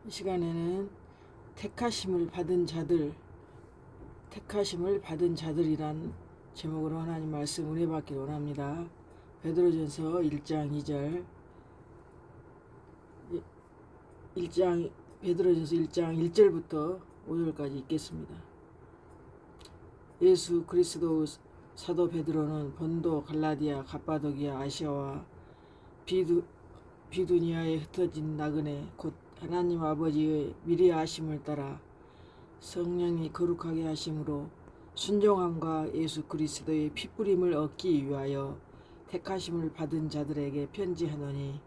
이 시간에는 택하심을 받은 자들이란 제목으로 하나님 말씀 은혜 받기를 원합니다. 베드로전서 1장 2절 베드로전서 1장 1절부터 5절까지 읽겠습니다. 예수 그리스도 사도 베드로는 본도, 갈라디아, 갑바도기아, 아시아와 비두니아에 흩어진 나그네 곧 하나님 아버지의 미리 아심을 따라 성령이 거룩하게 하심으로 순종함과 예수 그리스도의 피뿌림을 얻기 위하여 택하심을 받은 자들에게 편지하노니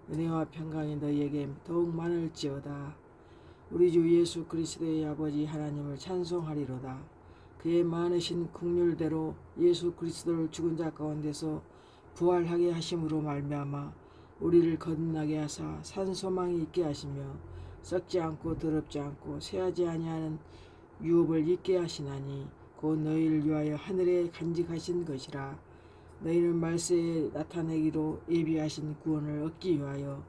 은혜와 평강이 너희에게 더욱 많을지어다. 우리 주 예수 그리스도의 아버지 하나님을 찬송하리로다. 그의 많으신 긍휼대로 예수 그리스도를 죽은 자 가운데서 부활하게 하심으로 말미암아 우리를 거듭나게 하사 산 소망이 있게 하시며 썩지 않고 더럽지 않고 쇠하지 아니하는 유업을 있게 하시나니 곧 너희를 위하여 하늘에 간직하신 것이라. 너희는 말세에 나타내기로 예비하신 구원을 얻기 위하여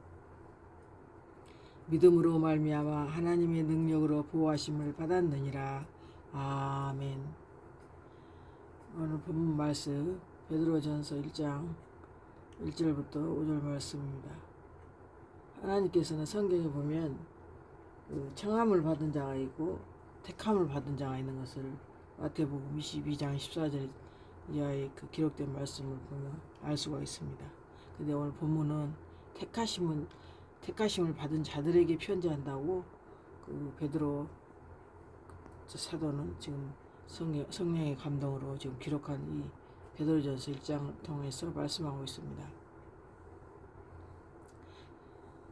믿음으로 말미암아 하나님의 능력으로 보호하심을 받았느니라. 아멘. 오늘 본문 말씀 베드로전서 1장 1절부터 5절 말씀입니다. 하나님께서는 성경에 보면 청함을 받은 자가 있고 택함을 받은 자가 있는 것을 마태복음 22장 14절 이하의 그 기록된 말씀을 보면 알 수가 있습니다. 근데 오늘 본문은 택하심을 받은 자들에게 편지한다고 그 베드로 사도는 지금 성령의 감동으로 지금 기록한 이 베드로전서 1장 통해서 말씀하고 있습니다.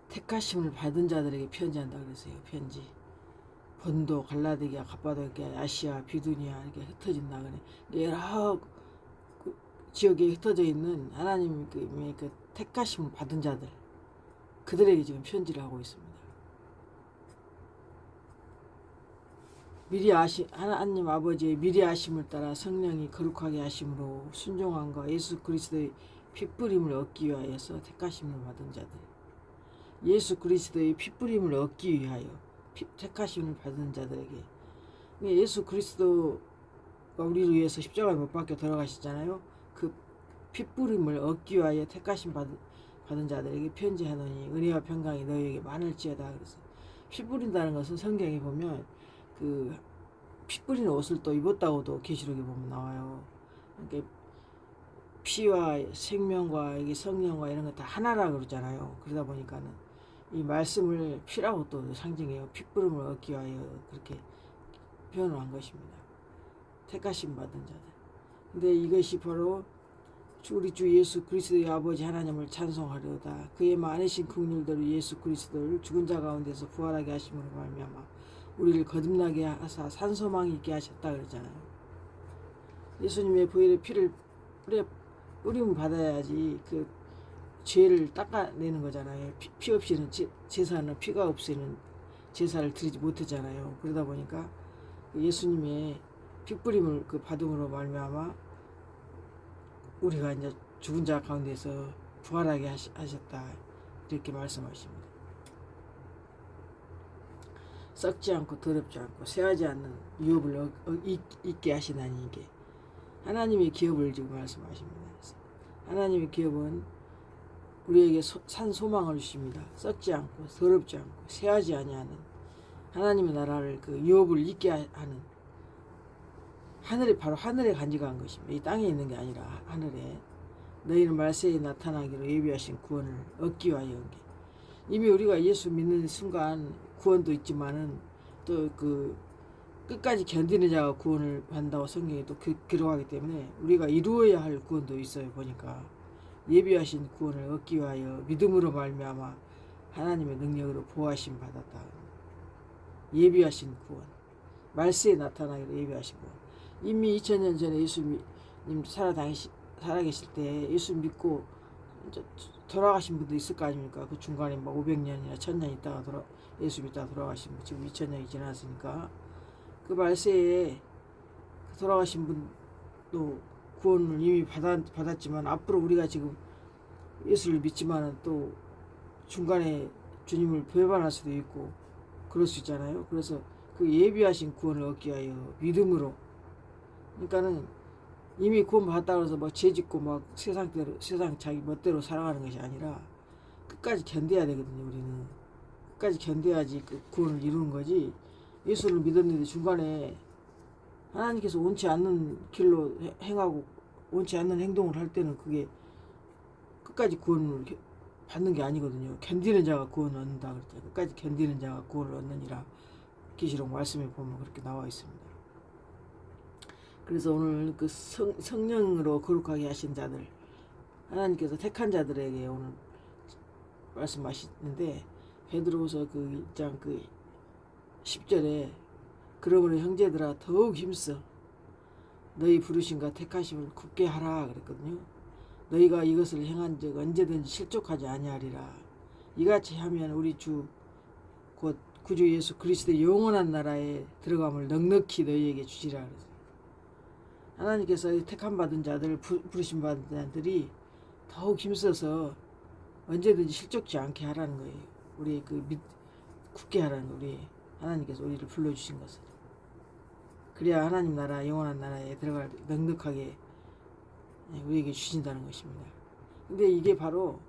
택하심을 받은 자들에게 편지한다 그랬어요. 편지. 본도, 갈라디아, 갑바도기아, 아시아, 비두니아 이렇게 흩어진 나그네 여러 지역에 흩어져 있는 하나님의 그 택하심을 받은 자들 그들에게 지금 편지를 하고 있습니다. 하나님 아버지의 미리 아심을 따라 성령이 거룩하게 하심으로 순종함과 예수 그리스도의 피뿌림을 얻기 위하여서 택하심을 받은 자들. 예수 그리스도의 피뿌림을 얻기 위하여 택하심을 받은 자들에게 예수 그리스도가 우리를 위해서 십자가에 못 박혀 돌아가셨잖아요. 그 피뿌림을 얻기 위하여 택하심 받은 자들에게 편지하노니 은혜와 평강이 너희에게 많을지어다. 그래서 피 뿌린다는 것은 성경에 보면 그 피 뿌리는 옷을 또 입었다고도 계시록에 보면 나와요. 그러니까 피와 생명과 이게 성령과 이런 거 다 하나라 그러잖아요. 그러다 보니까는 이 말씀을 피라고 또 상징해요. 핏부름을 얻기 위하여 그렇게 표현을 한 것입니다. 택하심 받은 자들. 근데 이것이 바로 우리 주 예수 그리스도의 아버지 하나님을 찬송하려다. 그의 많으신 긍휼대로 예수 그리스도를 죽은 자 가운데서 부활하게 하심으로 말미암아 우리를 거듭나게 하사 산소망이 있게 하셨다 그러잖아요. 예수님의 보혈의 피를 뿌림을 받아야지 그 죄를 닦아내는 거잖아요. 피 없이는 제사는 피가 없이는 제사를 드리지 못하잖아요. 그러다 보니까 예수님의 피 뿌림을 그 받음으로 말미암아 우리가 이제 죽은 자 가운데서 부활하게 하셨다 이렇게 말씀하십니다. 썩지 않고 더럽지 않고 쇠하지 않는 유업을 있게 하시나니 이게 하나님의 기업을 지금 말씀하십니다. 하나님의 기업은 우리에게 산 소망을 주십니다. 썩지 않고 더럽지 않고 쇠하지 아니하는 하나님의 나라를 그 유업을 있게 하는 하늘에 바로 하늘에 간직한 것입니다. 이 땅에 있는 게 아니라 하늘에 너희는 말세에 나타나기로 예비하신 구원을 얻기 위하여 온 게 이미 우리가 예수 믿는 순간 구원도 있지만은 또 그 끝까지 견디는 자가 구원을 받는다고 성경에 또 기록하기 때문에 우리가 이루어야 할 구원도 있어요. 보니까 예비하신 구원을 얻기 위하여 믿음으로 말미암아 하나님의 능력으로 보호하심 받았다. 예비하신 구원, 말세에 나타나기로 예비하신 구원. 이미 2000년 전에 예수님 살아계실 때 예수 믿고 돌아가신 분도 있을 거 아닙니까? 그 중간에 막 500년이나 1000년 있다가 예수 믿다가 돌아가신 분, 지금 2000년이 지났으니까 그 말세에 돌아가신 분도 구원을 이미 받았지만 앞으로 우리가 지금 예수를 믿지만은 또 중간에 주님을 배반할 수도 있고 그럴 수 있잖아요. 그래서 그 예비하신 구원을 얻기 위하여 믿음으로, 그러니까는 이미 구원 받았다고 해서 뭐 죄짓고 막 세상 자기 멋대로 살아가는 것이 아니라 끝까지 견뎌야 되거든요. 우리는 끝까지 견뎌야지 그 구원을 이루는 거지. 예수를 믿었는데 중간에 하나님께서 원치 않는 길로 행하고 원치 않는 행동을 할 때는 그게 끝까지 구원을 받는 게 아니거든요. 견디는 자가 구원을 얻는다 그랬죠. 끝까지 견디는 자가 구원을 얻느니라. 계시록 말씀에 보면 그렇게 나와 있습니다. 그래서 오늘 그 성령으로 거룩하게 하신 자들, 하나님께서 택한 자들에게 오늘 말씀하시는데, 베드로후서 그 1장 그 10절에 그러므로 형제들아 더욱 힘써 너희 부르심과 택하심을 굳게 하라 그랬거든요. 너희가 이것을 행한 적 언제든지 실족하지 아니하리라. 이같이 하면 우리 주 곧 구주 예수 그리스도의 영원한 나라에 들어감을 넉넉히 너희에게 주시라 그랬어요. 하나님께서 택함 받은 자들, 부르심 받은 자들이 더욱 힘써서 언제든지 실족지 않게 하라는 거예요. 우리 굳게 하라는 거예요. 우리 하나님께서 우리를 불러주신 것을. 그래야 하나님 나라, 영원한 나라에 들어갈 넉넉하게 우리에게 주신다는 것입니다. 근데 이게 바로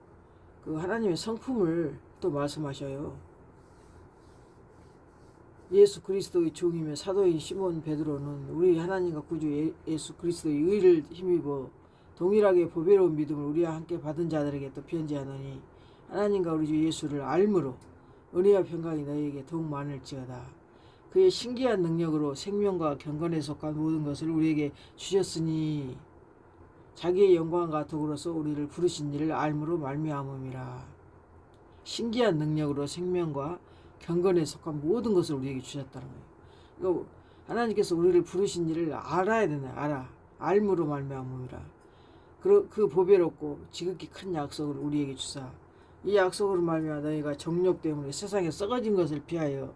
그 하나님의 성품을 또 말씀하셔요. 예수 그리스도의 종이며 사도인 시몬 베드로는 우리 하나님과 구주 예수 그리스도의 의를 힘입어 동일하게 보배로운 믿음을 우리와 함께 받은 자들에게 또 편지하노니 하나님과 우리 주 예수를 알므로 은혜와 평강이 너희에게 더욱 많을지어다. 그의 신기한 능력으로 생명과 경건에 속한 모든 것을 우리에게 주셨으니 자기의 영광과 더불어서 우리를 부르신 일을 알므로 말미암음이라. 신기한 능력으로 생명과 경건에 속한 모든 것을 우리에게 주셨다는 거예요. 그러니까 하나님께서 우리를 부르신 일을 알아야 되네. 알므로 말미암음이라. 그 보배롭고 지극히 큰 약속을 우리에게 주사 이 약속으로 말미암아 너희가 정욕 때문에 세상에 썩어진 것을 피하여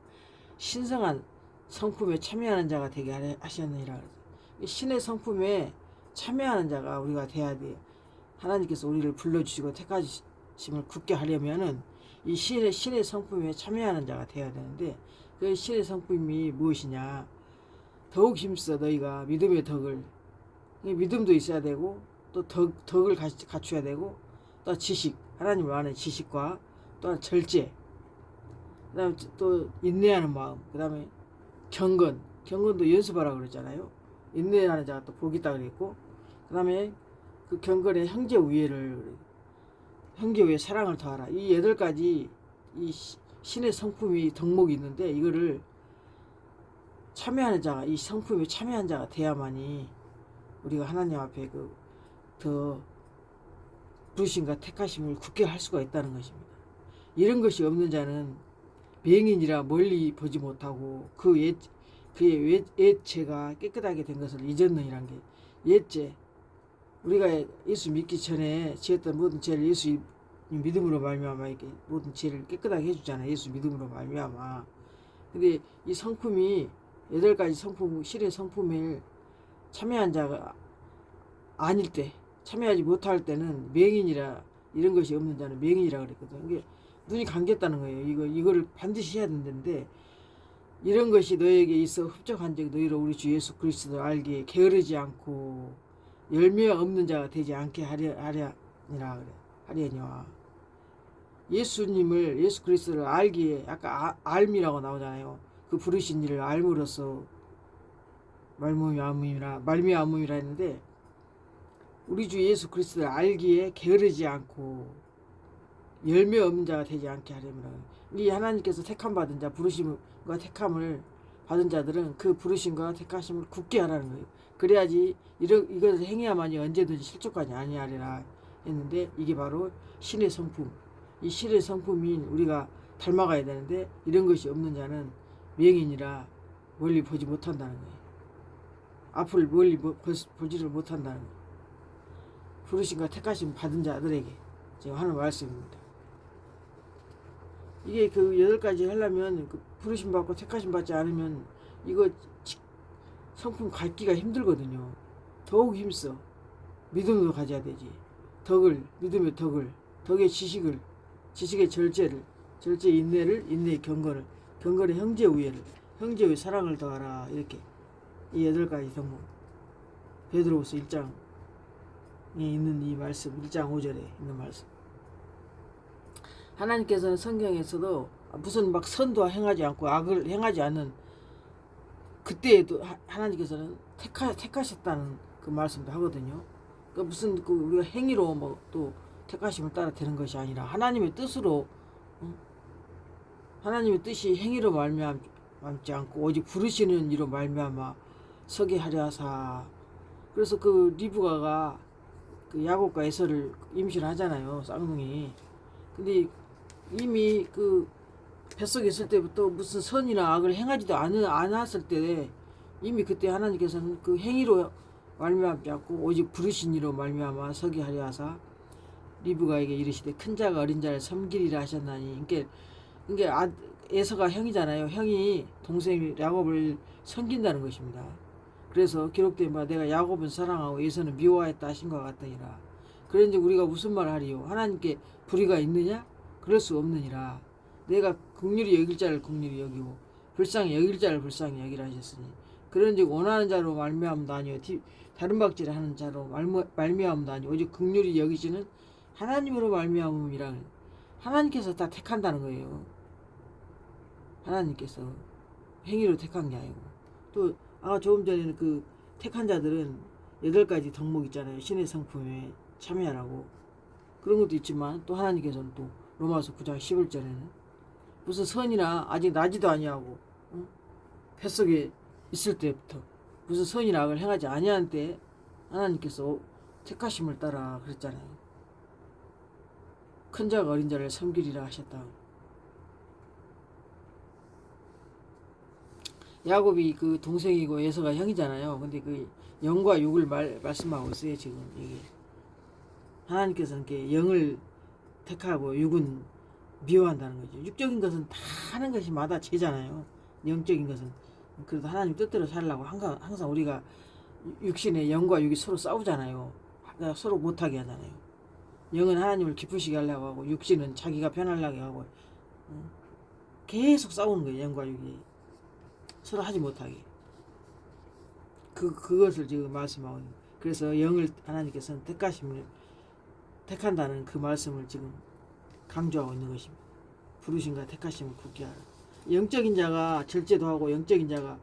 신성한 성품에 참여하는 자가 되게 하셨느니라. 신의 성품에 참여하는 자가 우리가 돼야 돼요. 하나님께서 우리를 불러주시고 택하심을 굳게 하려면은 이 신의 성품에 참여하는 자가 되어야 되는데, 그 신의 성품이 무엇이냐? 더욱 힘써 너희가 믿음의 덕을, 믿음도 있어야 되고 또 덕을 갖춰야 되고, 또 지식, 하나님을 아는 지식과 또한 절제, 그 다음에 또 인내하는 마음, 그 다음에 경건도 연습하라고 그랬잖아요. 인내하는 자가 또 복이 있다 그랬고, 그 다음에 그 경건에 형제 위에 사랑을 더하라. 이 8가지 이 신의 성품이 덕목이 있는데, 이거를 참여하는 자가, 이 성품에 참여한 자가 돼야만이 우리가 하나님 앞에 더 부르심과 택하심을 굳게 할 수가 있다는 것입니다. 이런 것이 없는 자는 맹인이라 멀리 보지 못하고 그의 옛죄가 깨끗하게 된 것을 잊었느니란 게 옛죄. 우리가 예수 믿기 전에 지었던 모든 죄를 예수 믿음으로 말미암아 이렇게 모든 죄를 깨끗하게 해주잖아요. 예수 믿음으로 말미암아. 근데 이 성품이 8가지 성품, 신의 성품에 참여한 자가 아닐 때, 참여하지 못할 때는 맹인이라, 이런 것이 없는 자는 맹인이라 그랬거든. 이게 눈이 감겼다는 거예요. 이거를 반드시 해야 된다는데, 이런 것이 너에게 있어 흡족한 적 너희로 우리 주 예수 그리스도를 알기에 게으르지 않고 열매 없는 자가 되지 않게 하려니와. 예수 그리스도를 알기에, 아까 알미라고 나오잖아요. 그 부르신 일을 알므로써 말미암음이라 했는데, 우리 주 예수 그리스도를 알기에 게으르지 않고 열매 없는 자가 되지 않게 하려면, 이 하나님께서 택함 받은 자, 부르심과 택함을 받은 자들은 그 부르심과 택하심을 굳게 하라는 거예요. 그래야지 이것을 행해야만이 언제든지 실족하지 아니하리라 했는데, 이게 바로 신의 성품, 이 신의 성품인 우리가 닮아가야 되는데, 이런 것이 없는 자는 맹인이라 멀리 보지 못한다는 거예요. 앞을 멀리 보지를 못한다는 거예요. 부르심과 택하심 받은 자들에게 지금 하는 말씀입니다. 이게 그 8가지 하려면, 그 부르심 받고 택하심 받지 않으면 이거 성품 갖기가 힘들거든요. 더욱 힘써 믿음으로 가져야 되지. 믿음의 덕을, 덕의 지식의 절제의 인내를, 인내의 경건을 경건의 형제 우애를, 형제 의 사랑을 더하라. 이렇게 이 8가지 덕목, 베드로후서 1장에 있는 이 말씀, 1장 5절에 있는 말씀. 하나님께서는 성경에서도 무슨 막 선도 행하지 않고 악을 행하지 않는 그때에도 하나님께서는 택하셨다는 그 말씀도 하거든요. 그러니까 무슨 우리가 행위로 뭐 또 택하심을 따라 되는 것이 아니라 하나님의 뜻으로, 하나님의 뜻이 행위로 말미암지 않고 오직 부르시는 이로 말미암아 서게 하려 하사. 그래서 그 리브가가 그 야곱과 에서를 임신하잖아요, 쌍둥이. 근데 이미 그 뱃속에 있을 때부터 무슨 선이나 악을 행하지도 않았을 때 이미 그때 하나님께서는 그 행위로 말미암지 않고 오직 부르신 이로 말미암아 서게 하려 하사 리브가에게 이르시되 큰 자가 어린 자를 섬기리라 하셨나니. 그러니까 에서가 형이잖아요. 형이 동생 야곱을 섬긴다는 것입니다. 그래서 기록된 바 내가 야곱은 사랑하고 에서는 미워하였다 하신 것 같더니라. 그런지 우리가 무슨 말을 하리요? 하나님께 불의가 있느냐? 그럴 수 없느니라. 내가 긍휼히 여길 자를 긍휼히 여기고 불쌍히 여길 자를 불쌍히 여기라 하셨으니 그런즉 원하는 자로 말미암도 아니요 다른 박질을 하는 자로 말미암도 아니요 오직 긍휼히 여기시는 하나님으로 말미암음이라. 하나님께서 다 택한다는 거예요. 하나님께서 행위로 택한 게 아니고. 또 조금 전에는 그 택한 자들은 8가지 덕목 있잖아요. 신의 성품에 참여하라고. 그런 것도 있지만 또 하나님께서는 또 로마서 9장 11절에는 무슨 선이나 아직 나지도 아니하고 뱃속에 있을 때부터 무슨 선이나 악을 행하지 아니한 때 하나님께서 택하심을 따라 그랬잖아요. 큰 자가 어린 자를 섬기리라 하셨다. 야곱이 그 동생이고 에서가 형이잖아요. 근데 그 영과 육을 말씀하고 있어요. 지금 이게 하나님께서는 이렇게 영을 택하고 육은 미워한다는 거죠. 육적인 것은 다 하는 것이 마다 죄잖아요. 영적인 것은 그래도 하나님 뜻대로 살려고 항상 우리가 육신의 영과 육이 서로 싸우잖아요. 서로 못하게 하잖아요. 영은 하나님을 기쁘시게 하려고 하고 육신은 자기가 편하려고 하고 계속 싸우는 거예요. 영과 육이 서로 하지 못하게. 그것을 지금 말씀하고 있는. 그래서 영을 하나님께서는 택한다는 그 말씀을 지금 강조하고 있는 것입니다. 부르심과 택하심을 굳게 하라. 영적인 자가 절제도 하고 영적인 자가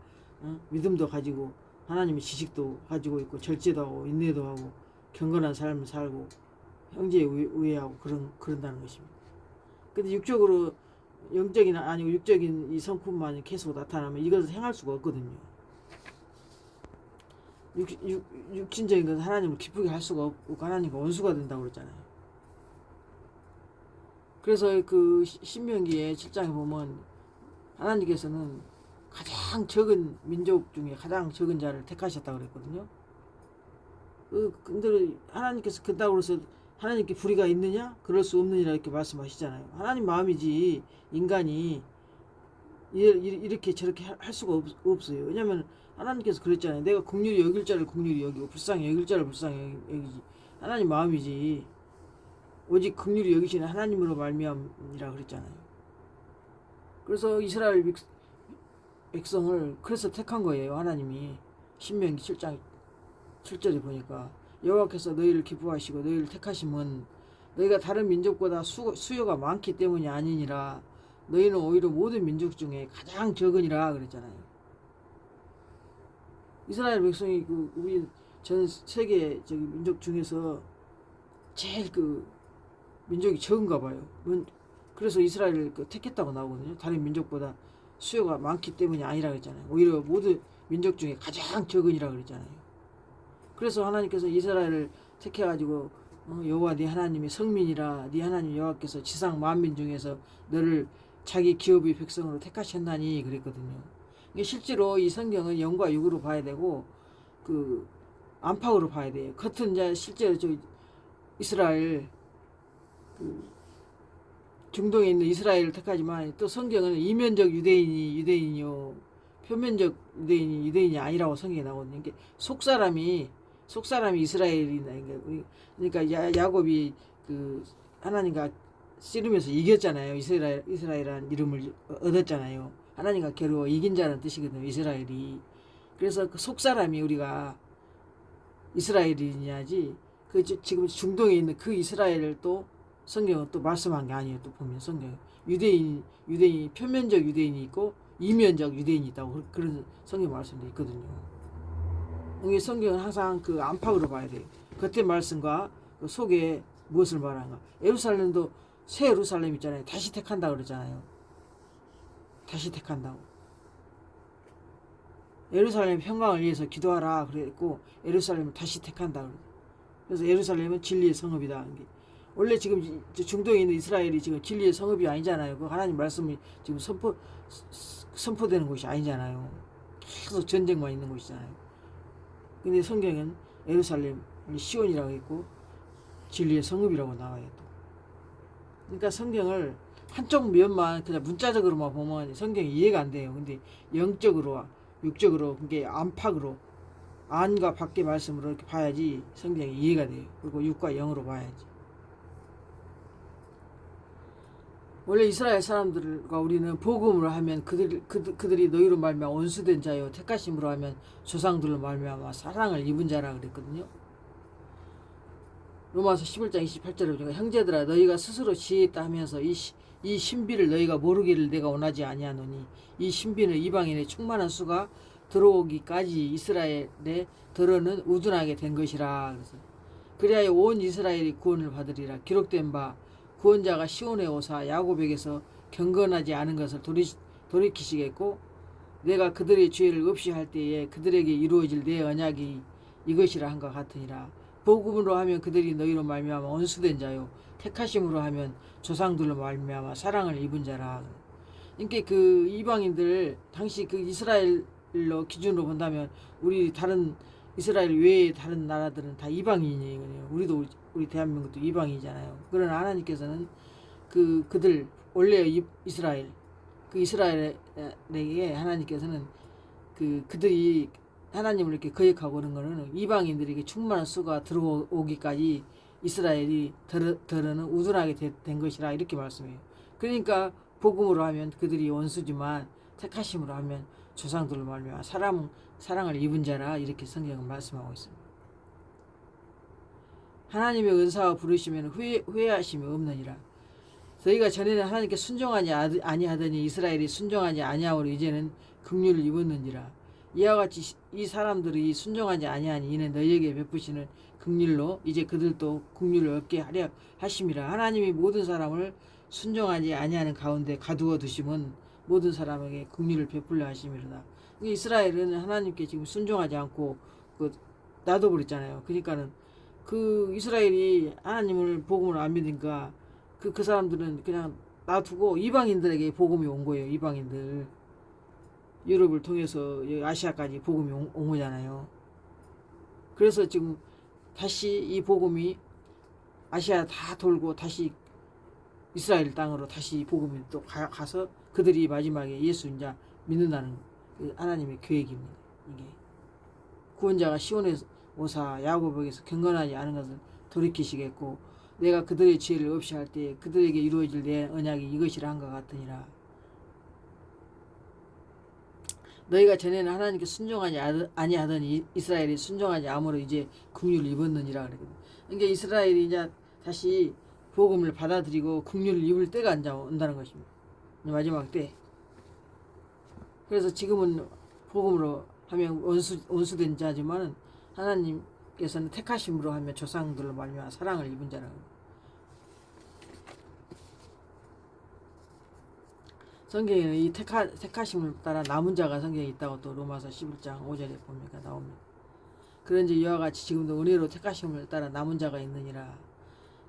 믿음도 가지고 하나님의 지식도 가지고 있고 절제도 하고 인내도 하고 경건한 삶을 살고 형제에 우애하고 그런다는 것입니다. 근데 육적으로 영적인 아니고 육적인 이 성품만 계속 나타나면 이것을 행할 수가 없거든요. 육신적인 것은 하나님을 기쁘게 할 수가 없고 하나님과 원수가 된다고 그랬잖아요. 그래서 그 신명기의 7장에 보면 하나님께서는 가장 적은 민족 중에 가장 적은 자를 택하셨다고 그랬거든요. 근데 하나님께서 그렇다고 해서 하나님께 불의가 있느냐? 그럴 수 없느니라 이렇게 말씀하시잖아요. 하나님 마음이지 인간이 이렇게 저렇게 할 수가 없어요. 왜냐하면 하나님께서 그랬잖아요. 내가 긍휼히 여길 자를 긍휼히 여기고 불쌍히 여길 자를 불쌍히 여기지. 하나님 마음이지 오직 긍휼히 여기시는 하나님으로 말미암이라 그랬잖아요. 그래서 이스라엘 백성을 그래서 택한 거예요. 하나님이 신명기 7장 7절에 보니까 여호와께서 너희를 기뻐하시고 너희를 택하심은 너희가 다른 민족보다 수요가 많기 때문이 아니니라. 너희는 오히려 모든 민족 중에 가장 적으니라 그랬잖아요. 이스라엘 백성이 우리 전 세계 민족 중에서 제일 민족이 적은가 봐요. 그래서 이스라엘을 택했다고 나오거든요. 다른 민족보다 수요가 많기 때문이 아니라 그랬잖아요. 오히려 모든 민족 중에 가장 적으니라 그랬잖아요. 그래서 하나님께서 이스라엘을 택해가지고 여호와 네 하나님이 성민이라 네 하나님 여호와께서 지상 만민 중에서 너를 자기 기업의 백성으로 택하셨나니 그랬거든요. 실제로 이 성경은 영과 육으로 봐야 되고 안팎으로 봐야 돼요. 겉은 이제 실제로 이스라엘 중동에 있는 이스라엘을 택하지만 또 성경은 이면적 유대인이 유대인이요 표면적 유대인이 유대인이 아니라고 성경에 나오거든요. 속사람이 이스라엘이다. 그러니까 야곱이 하나님과 씨름해서 이겼잖아요. 이스라엘이라는 이름을 얻었잖아요. 하나님과 겨루어 이긴 자라는 뜻이거든요. 이스라엘이. 그래서 그 속사람이 우리가 이스라엘이냐지 지금 중동에 있는 그 이스라엘을 또 성경은 또 말씀한 게 아니에요. 또 보면 성경 유대인이 표면적 유대인이 있고 이면적 유대인이 있다고 그런 성경 말씀도 있거든요. 이 성경은 항상 그 안팎으로 봐야 돼요. 겉의 말씀과 그 속에 무엇을 말하는가. 예루살렘도 새 예루살렘 있잖아요. 다시 택한다 그러잖아요. 다시 택한다고. 예루살렘 평강을 위해서 기도하라 그랬고 예루살렘을 다시 택한다. 그래서 예루살렘은 진리의 성읍이다. 원래 지금 중동에 있는 이스라엘이 지금 진리의 성읍이 아니잖아요. 그 하나님 말씀이 지금 선포되는 곳이 아니잖아요. 계속 전쟁만 있는 곳이잖아요. 근데 성경은 예루살렘 시온이라고 했고 진리의 성읍이라고 나와요. 또. 그러니까 성경을 한쪽 면만 그냥 문자적으로만 보면 성경이 이해가 안 돼요. 근데 영적으로 육적으로 그게 안팎으로 안과 밖의 말씀으로 이렇게 봐야지 성경이 이해가 돼요. 그리고 육과 영으로 봐야지. 원래 이스라엘 사람들과 우리는 복음으로 하면 그들이 너희로 말미암아 온수된 자요 택하심으로 하면 조상들로 말미암아 사랑을 입은 자라 그랬거든요. 로마서 11장 28절에 보니까 형제들아 너희가 스스로 지혜있다 하면서 이 신비를 너희가 모르기를 내가 원하지 아니하노니 이 신비는 이방인의 충만한 수가 들어오기까지 이스라엘의 더러는 우둔하게 된 것이라. 그래서 그리하여 온 이스라엘이 구원을 받으리라. 기록된 바 구원자가 시온에 오사 야곱에게서 경건하지 않은 것을 돌이키시겠고 내가 그들의 죄를 없이 할 때에 그들에게 이루어질 내 언약이 이것이라 한 것 같으니라. 복음으로 하면 그들이 너희로 말미암아 온수된 자요 택하심으로 하면 조상들로 말미암아 사랑을 입은 자라. 그러니까 그 이방인들 당시 그 이스라엘로 기준으로 본다면 우리 다른 이스라엘 외의 다른 나라들은 다 이방인이에요. 우리 대한민국도 이방이잖아요. 그러나 하나님께서는 그들 원래 이스라엘 그 이스라엘에게 하나님께서는 그들이 하나님을 이렇게 거역하고 그런 거는 이방인들에게 충만한 수가 들어오기까지 이스라엘이 더러는 우둔하게 된 것이라 이렇게 말씀해요. 그러니까 복음으로 하면 그들이 원수지만 택하심으로 하면 조상들로 말미암아 사랑을 입은 자라 이렇게 성경은 말씀하고 있습니다. 하나님의 은사와 부르시면 후회하심이 없느니라. 저희가 전에는 하나님께 순종하지 아니하더니 이스라엘이 순종하지 아니하므로 이제는 긍휼을 입었느니라. 이와 같이 이 사람들이 순종하지 아니하니 이는 너희에게 베푸시는 긍휼로 이제 그들도 긍휼을 얻게 하려 하심이라. 하나님이 모든 사람을 순종하지 아니하는 가운데 가두어 두심은 모든 사람에게 긍휼을 베풀려 하심이로다. 이스라엘은 하나님께 지금 순종하지 않고 놔둬버렸잖아요. 그러니까는 그 이스라엘이 하나님을 복음을 안 믿으니까 그 사람들은 그냥 놔두고 이방인들에게 복음이 온 거예요. 이방인들. 유럽을 통해서 아시아까지 복음이 온 거잖아요. 그래서 지금 다시 이 복음이 아시아 다 돌고 다시 이스라엘 땅으로 다시 복음이 또 가서 그들이 마지막에 예수 이제 믿는다는 하나님의 계획입니다. 이게 구원자가 시온에 오사 야곱에게서 경건하지 않은 것을 돌이키시겠고 내가 그들의 죄를 없이 할 때 그들에게 이루어질 내 언약이 이것이라 한 것 같으니라. 너희가 전에는 하나님께 순종하지 아니하더니 이스라엘이 순종하지 아무로 이제 긍휼을 입었느니라 그랬거든요. 그러니까 이스라엘이 이제 다시 복음을 받아들이고 긍휼을 입을 때가 이제 온다는 것입니다. 마지막 때. 그래서 지금은 복음으로 하면 원수된 자지만 하나님께서는 택하심으로 하면 조상들로 말미암아 사랑을 입은 자라고. 성경에는 이 택하심을 따라 남은 자가 성경에 있다고 또 로마서 11장 5절에 보니까 나옵니다. 그런지 이와 같이 지금도 은혜로 택하심을 따라 남은 자가 있느니라.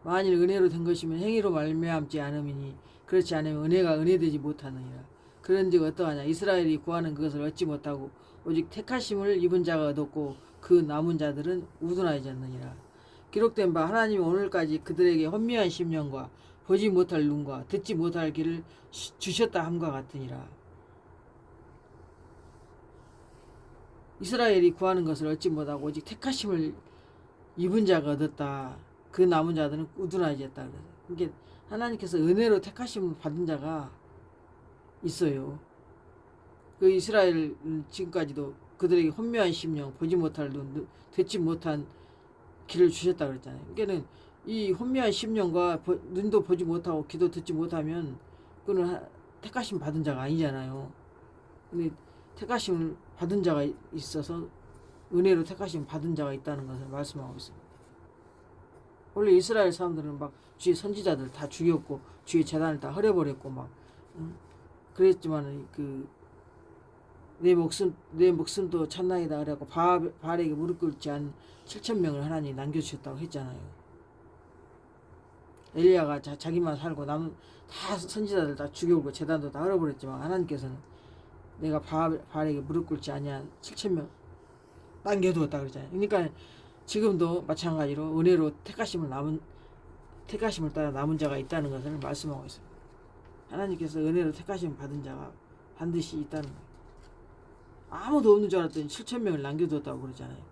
만일 은혜로 된 것이면 행위로 말미암지 않음이니 그렇지 않으면 은혜가 은혜되지 못하느니라. 그런즉 어떠하냐 이스라엘이 구하는 그것을 얻지 못하고 오직 택하심을 입은 자가 얻었고 그 남은 자들은 우둔하지 않느니라. 기록된 바 하나님이 오늘까지 그들에게 혼미한 심령과 보지 못할 눈과 듣지 못할 귀를 주셨다 함과 같으니라. 이스라엘이 구하는 것을 얻지 못하고 오직 택하심을 입은 자가 얻었다. 그 남은 자들은 우둔하지 않다. 그러니까 하나님께서 은혜로 택하심을 받은 자가 있어요. 그 이스라엘 지금까지도 그들에게 혼미한 심령 보지 못할 눈 듣지 못한 길을 주셨다 그랬잖아요. 그러니까는 이 혼미한 심령과 눈도 보지 못하고 귀도 듣지 못하면 그는 택하심 받은 자가 아니잖아요. 근데 택하심을 받은 자가 있어서 은혜로 택하심 받은 자가 있다는 것을 말씀하고 있습니다. 원래 이스라엘 사람들은 막 주의 선지자들 다 죽였고 주의 재단을 다 헐어버렸고 막 그랬지만 내 목숨도 찬나이다 그래갖고 바알에게 무릎 꿇지 않은 7,000명을 하나님이 남겨주셨다고 했잖아요. 엘리야가 자기만 살고 남은 다 선지자들 다 죽여오고 재단도 다 헐어버렸지만 하나님께서는 내가 바알에게 무릎 꿇지 아니한 7,000명 남겨두었다 그랬잖아요. 그러니까 지금도 마찬가지로 은혜로 택하심을 따라 남은 자가 있다는 것을 말씀하고 있습니다. 하나님께서 은혜로 택하심을 받은 자가 반드시 있다는 거예요. 아무도 없는 줄 알았더니 7,000명을 남겨두었다고 그러잖아요.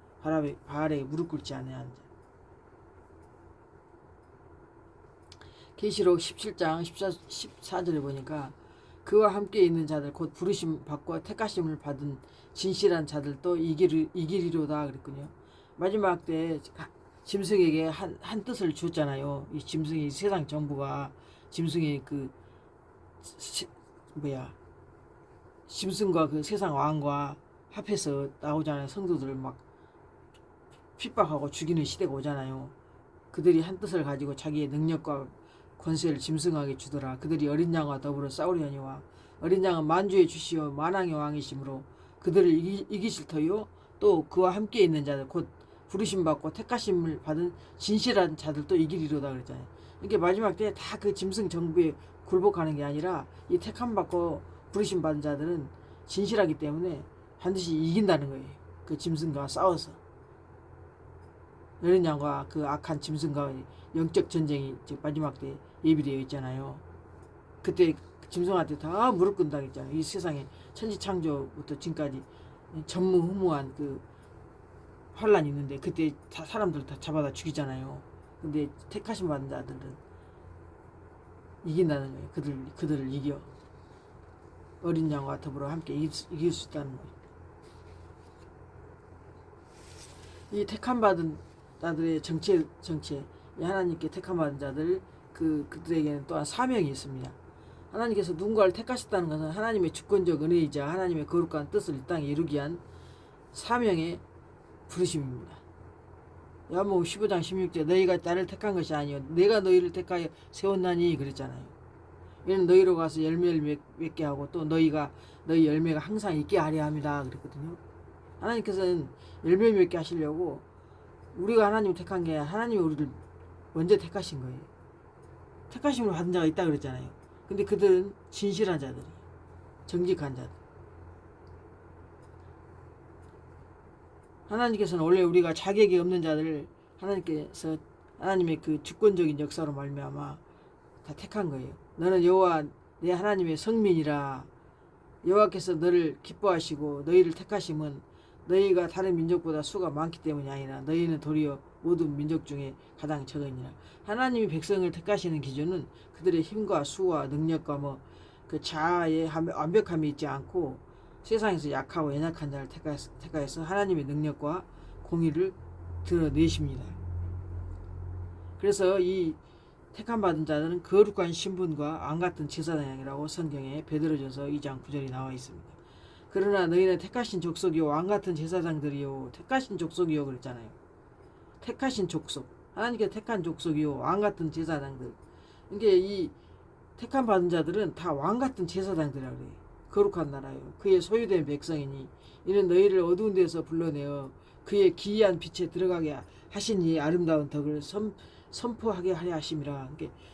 바알에게 무릎 꿇지 않아야 하는 자. 계시록 17장 14절에 보니까 그와 함께 있는 자들 곧 부르심 받고 택하심을 받은 진실한 자들도 이기리로다 그랬군요. 마지막 때 짐승에게 한 뜻을 주었잖아요. 이 짐승이 세상 정부가 짐승이 짐승과 그 세상 왕과 합해서 나오잖아요. 성도들을 막 핍박하고 죽이는 시대가 오잖아요. 그들이 한 뜻을 가지고 자기의 능력과 권세를 짐승에게 주더라. 그들이 어린 양과 더불어 싸우려니와 어린 양은 만주의 주시오 만왕의 왕이시므로 그들을 이기실 터요. 또 그와 함께 있는 자들 곧 부르심 받고 택하심을 받은 진실한 자들도 이기리로다 그랬잖아요. 이게 마지막 때 다 그 짐승 정부에 굴복하는 게 아니라 이 택함 받고 부르심 받은 자들은 진실하기 때문에 반드시 이긴다는 거예요. 그 짐승과 싸워서 어린 양과 그 악한 짐승과 영적 전쟁이 마지막 때 예비되어 있잖아요. 그때 짐승한테 다 무릎 꿇는다고 했잖아요. 이 세상에 천지창조부터 지금까지 전무후무한 그 환란이 있는데 그때 다 사람들 다 잡아다 죽이잖아요. 근데 택하심 받은 자들은 이긴다는 거예요. 그들을 이겨 어린 양과 더불어 함께 이길 수 있다는 거예요. 이 택함 받은 자들의 정체 하나님께 택함 받은 자들 그들에게는 또한 사명이 있습니다. 하나님께서 누군가를 택하셨다는 것은 하나님의 주권적 은혜이자 하나님의 거룩한 뜻을 이 땅에 이루기 위한 사명의 부르심입니다. 야고보 15장 16절 너희가 나를 택한 것이 아니요 내가 너희를 택하여 세웠나니 그랬잖아요. 이는 너희로 가서 열매를 맺게 하고 또 너희 열매가 항상 있게 하려 합니다 그랬거든요. 하나님께서는 열매 맺게 하시려고 우리가 하나님을 택한 게 하나님이 우리를 먼저 택하신 거예요. 택하심을 받은 자가 있다 그랬잖아요. 근데 그들은 진실한 자들이 정직한 자들. 하나님께서는 원래 우리가 자격이 없는 자들을 하나님께서 하나님의 그 주권적인 역사로 말미암아 다 택한 거예요. 너는 여호와 내 하나님의 성민이라. 여호와께서 너를 기뻐하시고 너희를 택하심은 너희가 다른 민족보다 수가 많기 때문이 아니라 너희는 도리어 모든 민족 중에 가장 적으니라. 하나님이 백성을 택하시는 기준은 그들의 힘과 수와 능력과 그 자아의 완벽함이 있지 않고 세상에서 약하고 연약한 자를 택하여서 하나님의 능력과 공의를 드러내십니다. 그래서 이 택함 받은 자들은 거룩한 신분과 왕같은 제사장이라고 성경에 베드로전서 2장 9절이 나와 있습니다. 그러나 너희는 택하신 족속이요 왕같은 제사장들이요 택하신 족속이요 그랬잖아요. 택하신 족속 하나님께 택한 족속이요 왕같은 제사장들. 이게 이 택함 받은 자들은 다 왕같은 제사장들이라고 그래요. 거룩한 나라요 그의 소유된 백성이니 이는 너희를 어두운 데서 불러내어 그의 기이한 빛에 들어가게 하시니 아름다운 덕을 선포하게 하려 하심이라.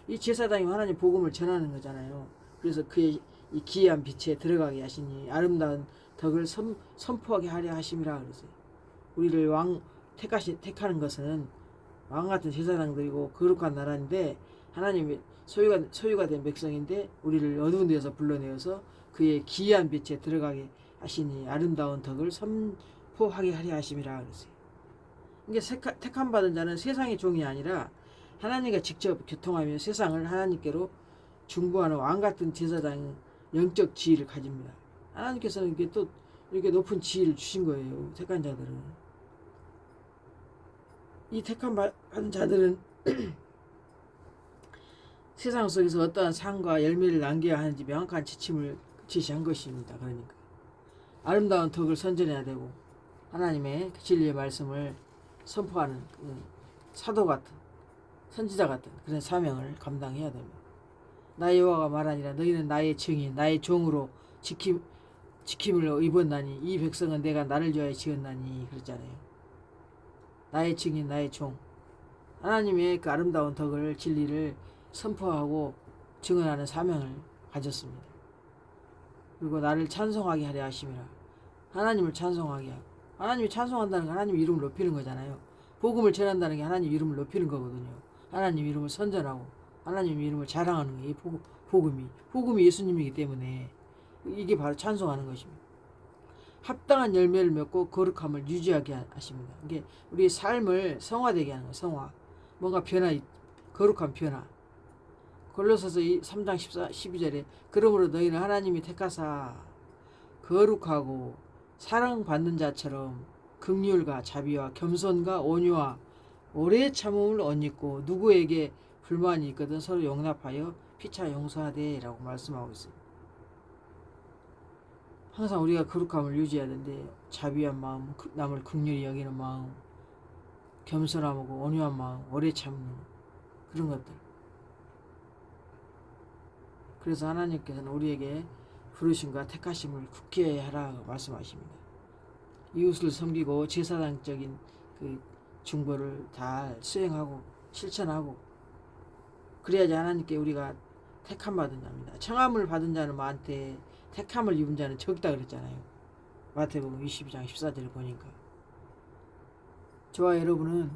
이 제사장이 하나님 복음을 전하는 거잖아요. 그래서 그의 이 기이한 빛에 들어가게 하시니 아름다운 덕을 선포하게 하려 하심이라 그랬어요. 우리를 택하는 것은 왕 같은 제사장들이고 거룩한 나라인데 하나님의 소유가 된 백성인데 우리를 어두운 데서 불러내어서 그의 기이한 빛에 들어가게 하시니 아름다운 덕을 선포하게 하려 하심이라 그랬어요. 이게 택함 받은 자는 세상의 종이 아니라 하나님과 직접 교통하며 세상을 하나님께로 중보하는 왕같은 제사장의 영적 지위를 가집니다. 하나님께서는 이게 또 이렇게 높은 지위를 주신 거예요. 택한 자들은. 이 택한 받은 자들은 세상 속에서 어떠한 상과 열매를 남겨야 하는지 명확한 지침을 제시한 것입니다. 그러니까 아름다운 덕을 선전해야 되고 하나님의 진리의 말씀을 선포하는 그 사도 같은 선지자 같은 그런 사명을 감당해야 됩니다. 나 여호와가 말하니라 너희는 나의 증인 나의 종으로 지킴을 입었나니 이 백성은 내가 나를 위하여 지었나니 그랬잖아요. 나의 증인 나의 종 하나님의 그 아름다운 덕을 진리를 선포하고 증언하는 사명을 가졌습니다. 그리고 나를 찬송하게 하려 하심이라. 하나님을 찬송하게 하고 하나님이 찬송한다는 건 하나님 이름을 높이는 거잖아요. 복음을 전한다는 게 하나님 이름을 높이는 거거든요. 하나님 이름을 선전하고 하나님 이름을 자랑하는 게 복음이 예수님이기 때문에 이게 바로 찬송하는 것입니다. 합당한 열매를 맺고 거룩함을 유지하게 하십니다. 이게 우리의 삶을 성화되게 하는 거예요. 성화. 뭔가 거룩한 변화. 골로새서 3장 12절에 그러므로 너희는 하나님이 택하사 거룩하고 사랑받는 자처럼 긍휼과 자비와 겸손과 온유와 오래 참음을 얻고 누구에게 불만이 있거든 서로 용납하여 피차 용서하되 라고 말씀하고 있습니다. 항상 우리가 거룩함을 유지해야 되는데 자비한 마음, 남을 긍휼히 여기는 마음, 겸손하고 온유한 마음, 오래 참는 그런 것들. 그래서 하나님께서는 우리에게 부르심과 택하심을 굳게 하라고 말씀하십니다. 이웃을 섬기고 제사장적인 그 중보를 다 수행하고 실천하고 그래야지 하나님께 우리가 택함 받은 자입니다. 청함을 받은 자는 많되 택함을 입은 자는 적다 그랬잖아요. 마태복음 22장 14절을 보니까 저와 여러분은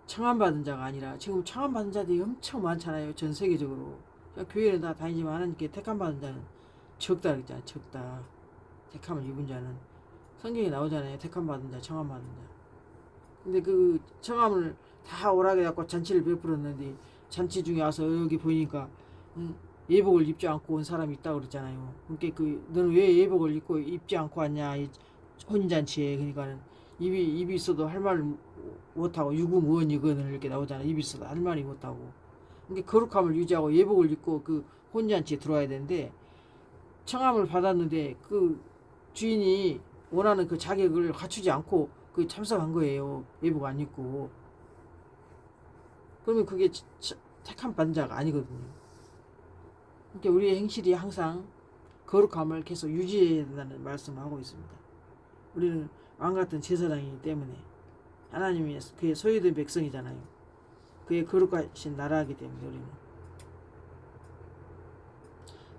청함 받은 자가 아니라 지금 청함 받은 자들이 엄청 많잖아요. 전 세계적으로. 교회는 다 다니지만 하나님께 택함 받은 자는 적다 그랬잖아요. 적다. 택함을 입은 자는 성경에 나오잖아요. 택함 받은 자, 청함 받은 자. 근데 그 청함을 다 오락에 갖고 잔치를 베풀었는데 잔치 중에 와서 여기 보니까 예복을 입지 않고 온 사람이 있다고 그랬잖아요. 그러니까 너는 왜 예복을 입지 않고 왔냐 이 혼인잔치에. 그러니까는 입이 있어도 할 말을 못하고 유구무원이거늘 이렇게 나오잖아요. 입이 있어도 할 말이 못하고. 그러니까 거룩함을 유지하고 예복을 입고 그 혼인잔치에 들어와야 되는데 청함을 받았는데 그 주인이 원하는 그 자격을 갖추지 않고 그 참석한 거예요. 예복 안 입고. 그러면 그게 택함 받은 자가 아니거든요. 그러니까 우리의 행실이 항상 거룩함을 계속 유지해야 된다는 말씀을 하고 있습니다. 우리는 왕같은 제사장이기 때문에 하나님이 그의 소유된 백성이잖아요. 그의 거룩하신 나라이기 때문에 우리는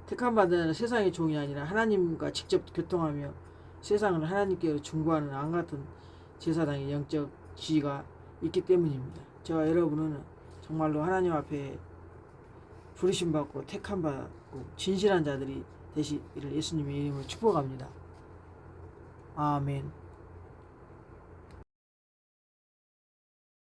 택함 받은 자는 세상의 종이 아니라 하나님과 직접 교통하며 세상을 하나님께 중보하는 왕같은 제사장의 영적 지위가 있기 때문입니다. 저와 여러분은 정말로 하나님 앞에 부르심받고 택함받고 진실한 자들이 되시기를 예수님의 이름으로 축복합니다. 아멘.